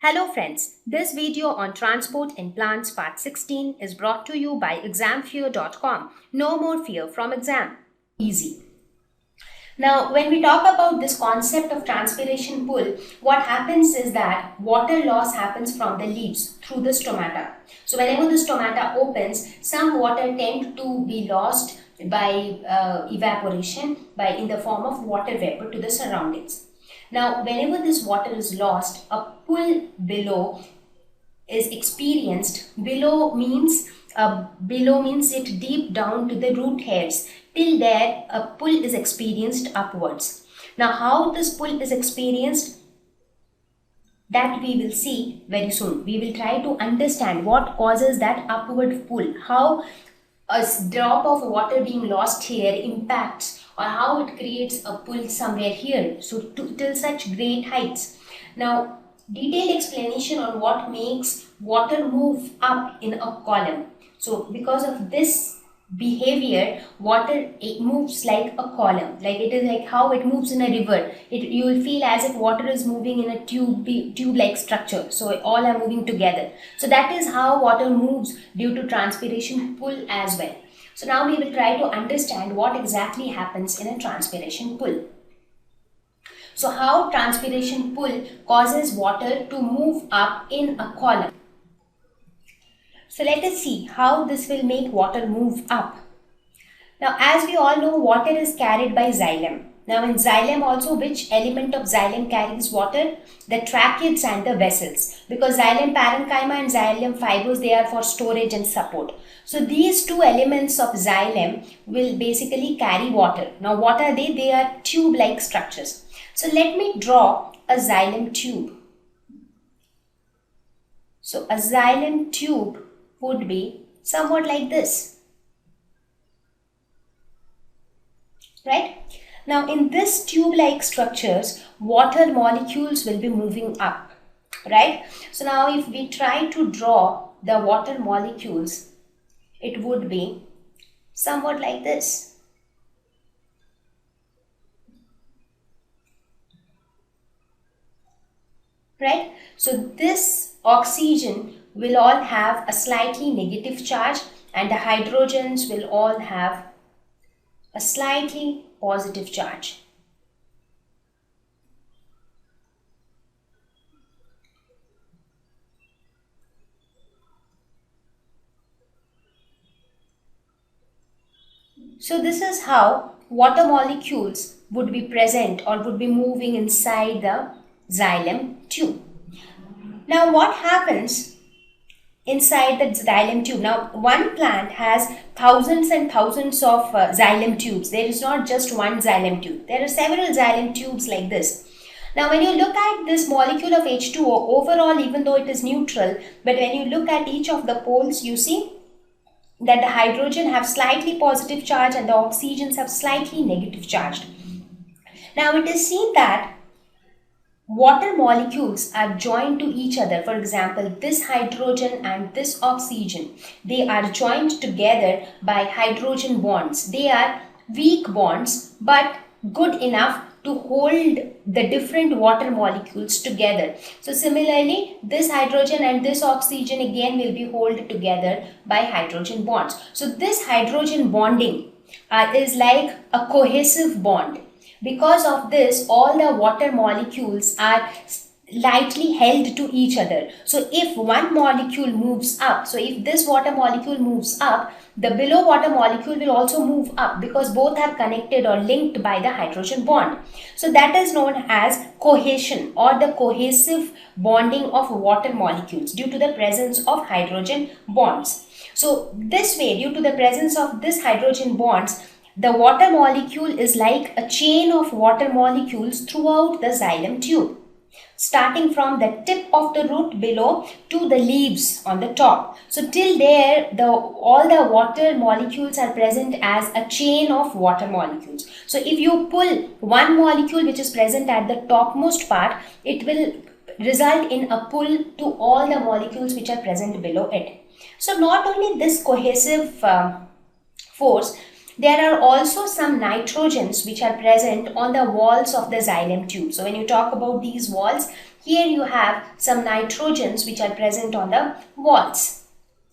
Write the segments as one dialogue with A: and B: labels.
A: Hello friends, this video on transport in plants part 16 is brought to you by examfear.com. No more fear from exam. Easy. Now, when we talk about this concept of transpiration pull, what happens is that water loss happens from the leaves through the stomata. So, whenever the stomata opens, some water tend to be lost by evaporation in the form of water vapor to the surroundings. Now, whenever this water is lost, a pull below is experienced. Below means it deep down to the root hairs. Till there, a pull is experienced upwards. Now, how this pull is experienced, that we will see very soon. We will try to understand what causes that upward pull, how a drop of water being lost here impacts, or how it creates a pull somewhere here, so till such great heights. Now, detailed explanation on what makes water move up in a column. So because of this behavior, water, it moves like a column, like it is like how it moves in a river. You will feel as if water is moving in a tube like structure, so all are moving together. So that is how water moves due to transpiration pull as well. So now we will try to understand what exactly happens in a transpiration pull. So how transpiration pull causes water to move up in a column. So let us see how this will make water move up. Now, as we all know, water is carried by xylem. Now, in xylem also, which element of xylem carries water? The tracheids and the vessels. Because xylem parenchyma and xylem fibers, they are for storage and support. So, these two elements of xylem will basically carry water. Now, what are they? They are tube-like structures. So, let me draw a xylem tube. So, a xylem tube would be somewhat like this. Right? Now, in this tube-like structures, water molecules will be moving up. Right? So, now if we try to draw the water molecules, it would be somewhat like this. Right? So this oxygen will all have a slightly negative charge and the hydrogens will all have a slightly positive charge. So this is how water molecules would be present or would be moving inside the xylem tube. Now what happens inside the xylem tube? Now one plant has thousands and thousands of xylem tubes. There is not just one xylem tube. There are several xylem tubes like this. Now when you look at this molecule of H2O, overall even though it is neutral, but when you look at each of the poles, you see that the hydrogen have slightly positive charge and the oxygens have slightly negative charge. Now it is seen that water molecules are joined to each other. For example, this hydrogen and this oxygen, they are joined together by hydrogen bonds. They are weak bonds but good enough to hold the different water molecules together. So similarly, this hydrogen and this oxygen again will be held together by hydrogen bonds. So this hydrogen bonding is like a cohesive bond. Because of this, all the water molecules are lightly held to each other. So if one molecule moves up, so if this water molecule moves up, the below water molecule will also move up because both are connected or linked by the hydrogen bond. So that is known as cohesion or the cohesive bonding of water molecules due to the presence of hydrogen bonds. So this way, due to the presence of this hydrogen bonds, the water molecule is like a chain of water molecules throughout the xylem tube, starting from the tip of the root below to the leaves on the top. So till there, all the water molecules are present as a chain of water molecules. So if you pull one molecule which is present at the topmost part, it will result in a pull to all the molecules which are present below it. So not only this cohesive force, there are also some nitrogens which are present on the walls of the xylem tube. So when you talk about these walls, here you have some nitrogens which are present on the walls,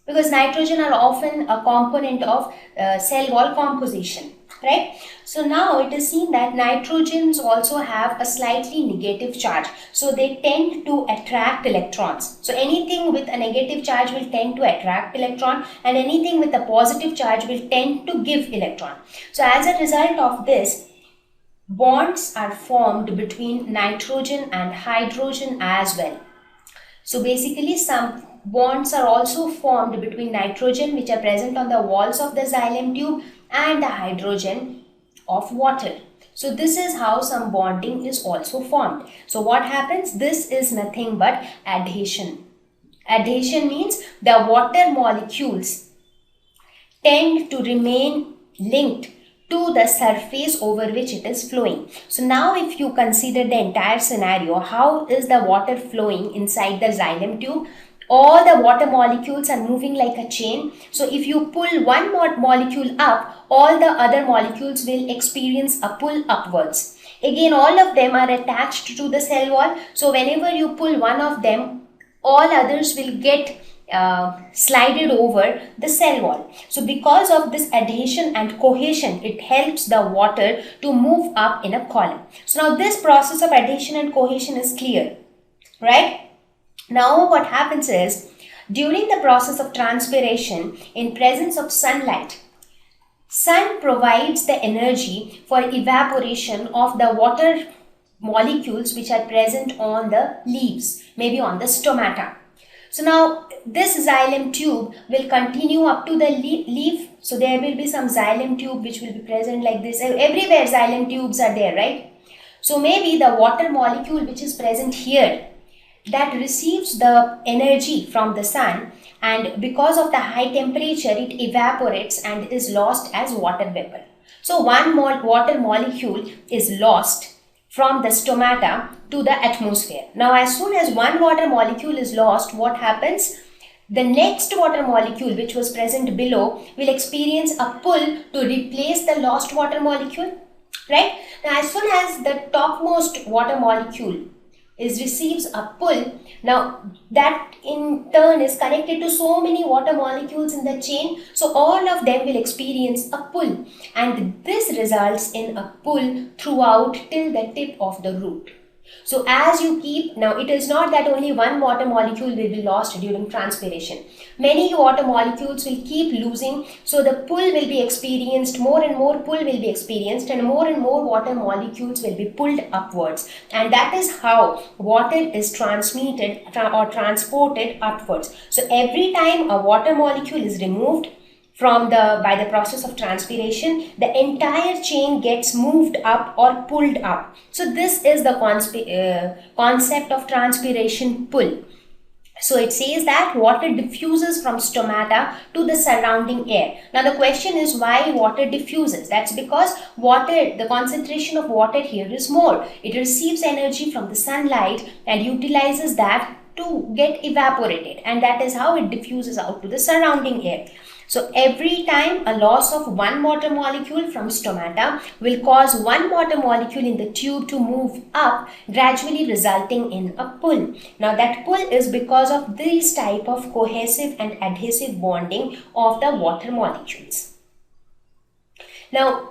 A: because nitrogen are often a component of cell wall composition, right? So now it is seen that nitrogens also have a slightly negative charge, so they tend to attract electrons. So anything with a negative charge will tend to attract electron, and anything with a positive charge will tend to give electron. So as a result of this, bonds are formed between nitrogen and hydrogen as well. So basically some bonds are also formed between nitrogen, which are present on the walls of the xylem tube, and the hydrogen of water. So this is how some bonding is also formed. So what happens? This is nothing but adhesion. Adhesion means the water molecules tend to remain linked to the surface over which it is flowing. So now if you consider the entire scenario, how is the water flowing inside the xylem tube? All the water molecules are moving like a chain. So if you pull one molecule up, all the other molecules will experience a pull upwards. Again, all of them are attached to the cell wall. So whenever you pull one of them, all others will get slided over the cell wall. So because of this adhesion and cohesion, it helps the water to move up in a column. So now this process of adhesion and cohesion is clear, right? Now what happens is, during the process of transpiration in presence of sunlight, sun provides the energy for evaporation of the water molecules which are present on the leaves, maybe on the stomata. So now this xylem tube will continue up to the leaf. So there will be some xylem tube which will be present like this. Everywhere xylem tubes are there, right? So maybe the water molecule which is present here, that receives the energy from the sun, and because of the high temperature it evaporates and is lost as water vapor. So one water molecule is lost from the stomata to the atmosphere. Now as soon as one water molecule is lost, what happens? The next water molecule which was present below will experience a pull to replace the lost water molecule, right? Now as soon as the topmost water molecule receives a pull, now that in turn is connected to so many water molecules in the chain, so all of them will experience a pull, and this results in a pull throughout till the tip of the root. So as you keep, now it is not that only one water molecule will be lost during transpiration. Many water molecules will keep losing, so the pull will be experienced, more and more pull will be experienced, and more water molecules will be pulled upwards. And that is how water is transmitted or transported upwards. So every time a water molecule is removed by the process of transpiration, the entire chain gets moved up or pulled up. So this is the concept of transpiration pull. So it says that water diffuses from stomata to the surrounding air. Now the question is, why water diffuses? That's because the concentration of water here is more. It receives energy from the sunlight and utilizes that to get evaporated, and that is how it diffuses out to the surrounding air. So every time a loss of one water molecule from stomata will cause one water molecule in the tube to move up, gradually resulting in a pull. Now that pull is because of this type of cohesive and adhesive bonding of the water molecules. Now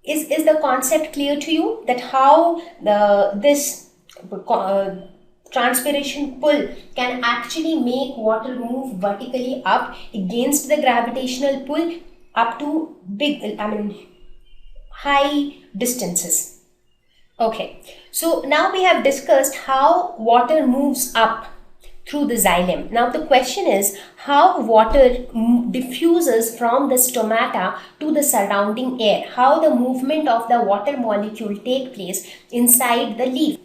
A: is the concept clear to you, that how this transpiration pull can actually make water move vertically up against the gravitational pull up to high distances. Okay, so now we have discussed how water moves up through the xylem. Now the question is how water diffuses from the stomata to the surrounding air, how the movement of the water molecule take place inside the leaf.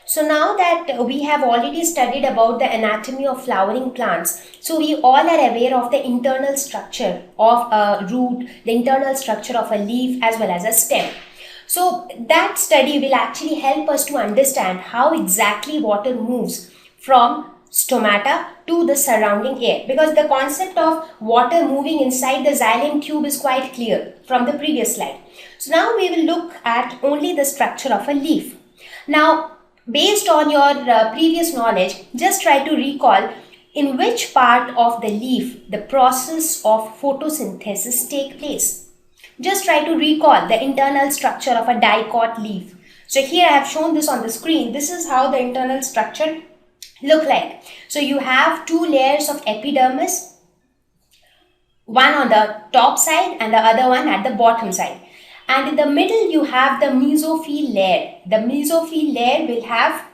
A: So now that we have already studied about the anatomy of flowering plants, so we all are aware of the internal structure of a root, the internal structure of a leaf as well as a stem. So that study will actually help us to understand how exactly water moves from stomata to the surrounding air, because the concept of water moving inside the xylem tube is quite clear from the previous slide. So now we will look at only the structure of a leaf. Now Based on your previous knowledge, just try to recall in which part of the leaf the process of photosynthesis take place. Just try to recall the internal structure of a dicot leaf. So here I have shown this on the screen. This is how the internal structure look like. So you have two layers of epidermis, one on the top side and the other one at the bottom side. And in the middle you have the mesophyll layer. The mesophyll layer will have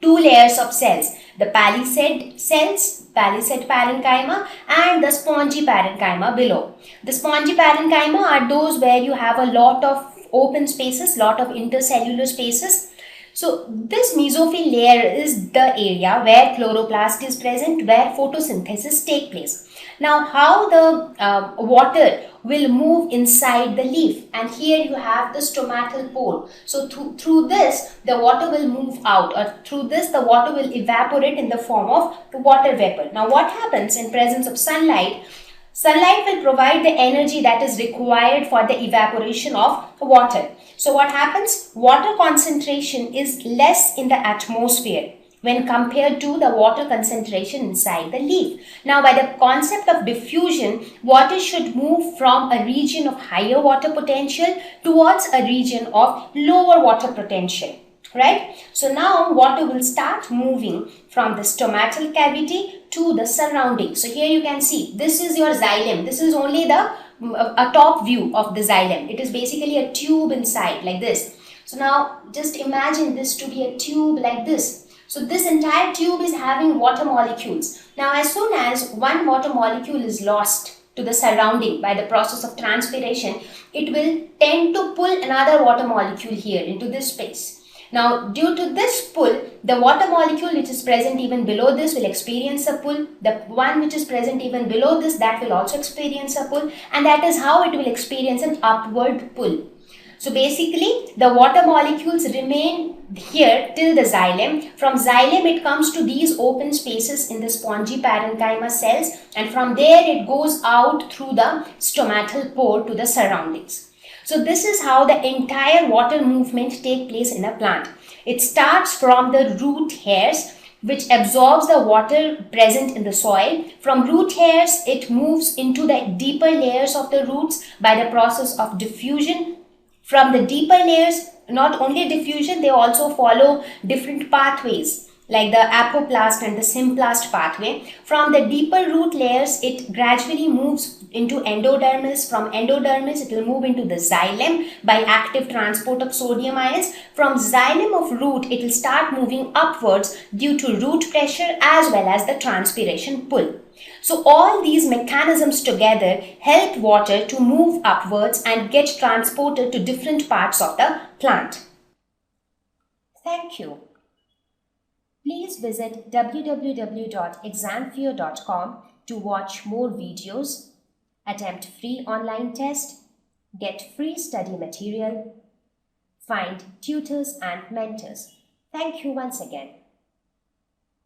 A: two layers of cells, the palisade cells, palisade parenchyma, and the spongy parenchyma below. The spongy parenchyma are those where you have a lot of open spaces, lot of intercellular spaces. So this mesophyll layer is the area where chloroplast is present, where photosynthesis take place. Now how the water will move inside the leaf, and here you have the stomatal pore. So through this the water will move out, or through this the water will evaporate in the form of water vapor. Now what happens in presence of sunlight? Sunlight will provide the energy that is required for the evaporation of water. So what happens? Water concentration is less in the atmosphere when compared to the water concentration inside the leaf. Now by the concept of diffusion, water should move from a region of higher water potential towards a region of lower water potential. Right? So now water will start moving from the stomatal cavity to the surroundings. So here you can see, this is your xylem. This is only a top view of the xylem. It is basically a tube inside like this. So now just imagine this to be a tube like this. So this entire tube is having water molecules. Now as soon as one water molecule is lost to the surrounding by the process of transpiration, it will tend to pull another water molecule here into this space. Now, due to this pull, the water molecule which is present even below this will experience a pull. The one which is present even below this, that will also experience a pull, and that is how it will experience an upward pull. So basically, the water molecules remain here till the xylem. From xylem, it comes to these open spaces in the spongy parenchyma cells, and from there it goes out through the stomatal pore to the surroundings. So this is how the entire water movement take place in a plant. It starts from the root hairs, which absorbs the water present in the soil. From root hairs, it moves into the deeper layers of the roots by the process of diffusion. From the deeper layers, not only diffusion, they also follow different pathways like the apoplast and the symplast pathway. From the deeper root layers, it gradually moves into endodermis. From endodermis, it will move into the xylem by active transport of sodium ions. From xylem of root, it will start moving upwards due to root pressure as well as the transpiration pull. So all these mechanisms together help water to move upwards and get transported to different parts of the plant. Thank you. Please visit www.examfear.com to watch more videos, attempt free online test, get free study material, find tutors and mentors. Thank you once again.